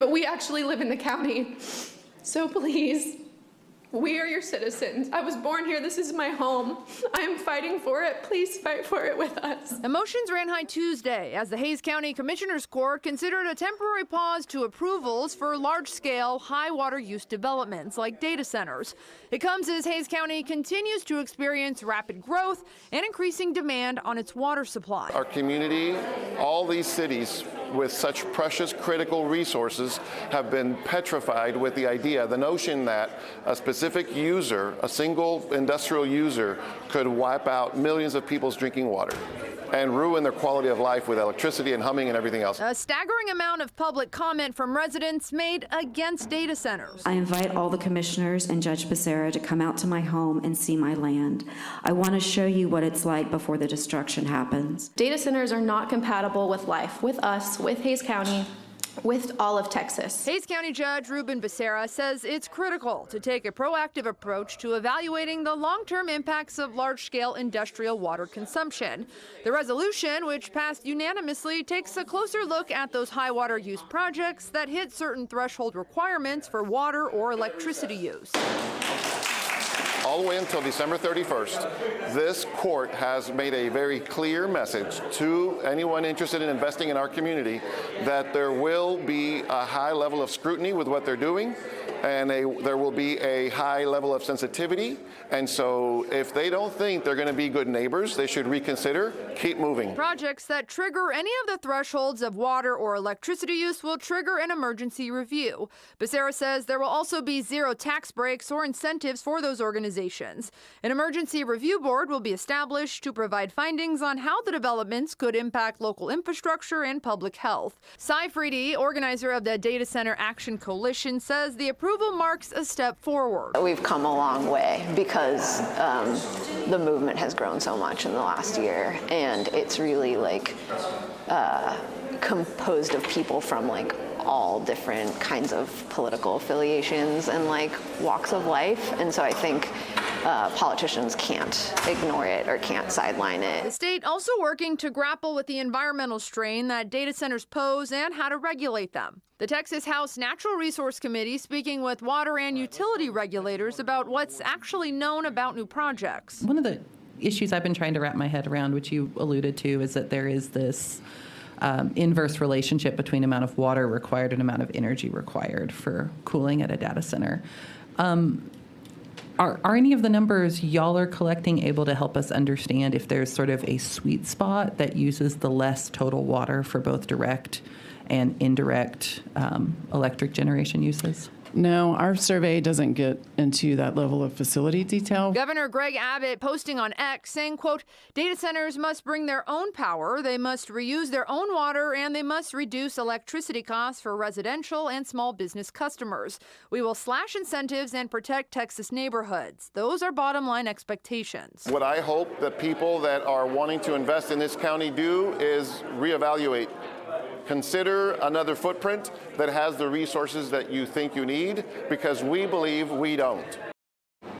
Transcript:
But we actually live in the county, so please, we are your citizens. I was born here. This is my home. I am fighting for it. Please fight for it with us. Emotions ran high Tuesday as the Hays County Commissioners Court considered a temporary pause to approvals for large-scale, high-water use developments like data centers. It comes as Hays County continues to experience rapid growth and increasing demand on its water supply. Our community, all these cities with such precious critical resources have been petrified with the idea, the notion that a specific user, a single industrial user, could wipe out millions of people's drinking water and ruin their quality of life with electricity and humming and everything else. A staggering amount of public comment from residents made against data centers. I invite all the commissioners and Judge Becerra to come out to my home and see my land. I want to show you what it's like before the destruction happens. Data centers are not compatible with life, with us, with Hays County, with all of Texas. Hays County Judge Ruben Becerra says it's critical to take a proactive approach to evaluating the long-term impacts of large-scale industrial water consumption. The resolution, which passed unanimously, takes a closer look at those high-water use projects that hit certain threshold requirements for water or electricity use. All the way until December 31st, this court has made a very clear message to anyone interested in investing in our community that there will be a high level of scrutiny with what they're doing, and there will be a high level of sensitivity. And so if they don't think they're going to be good neighbors, they should reconsider, keep moving. Projects that trigger any of the thresholds of water or electricity use will trigger an emergency review. Becerra says there will also be zero tax breaks or incentives for those organizations. An emergency review board will be established to provide findings on how the developments could impact local infrastructure and public health. Cy Freedy, organizer of the Data Center Action Coalition, says the approval marks a step forward. We've come a long way because the movement has grown so much in the last year, and it's really like composed of people from like all different kinds of political affiliations and like walks of life. And so I think politicians can't ignore it or can't sideline it. The state also working to grapple with the environmental strain that data centers pose and how to regulate them. The Texas House Natural Resource Committee speaking with water and utility regulators about what's actually known about new projects. One of the issues I've been trying to wrap my head around, which you alluded to, is that there is this inverse relationship between amount of water required and amount of energy required for cooling at a data center. Are any of the numbers y'all are collecting able to help us understand if there's sort of a sweet spot that uses the less total water for both direct and indirect electric generation uses? No, our survey doesn't get into that level of facility detail. Governor Greg Abbott posting on X saying, quote, data centers must bring their own power, they must reuse their own water, and they must reduce electricity costs for residential and small business customers. We will slash incentives and protect Texas neighborhoods. Those are bottom line expectations. What I hope that people that are wanting to invest in this county do is reevaluate. Consider another footprint that has the resources that you think you need, because we believe we don't.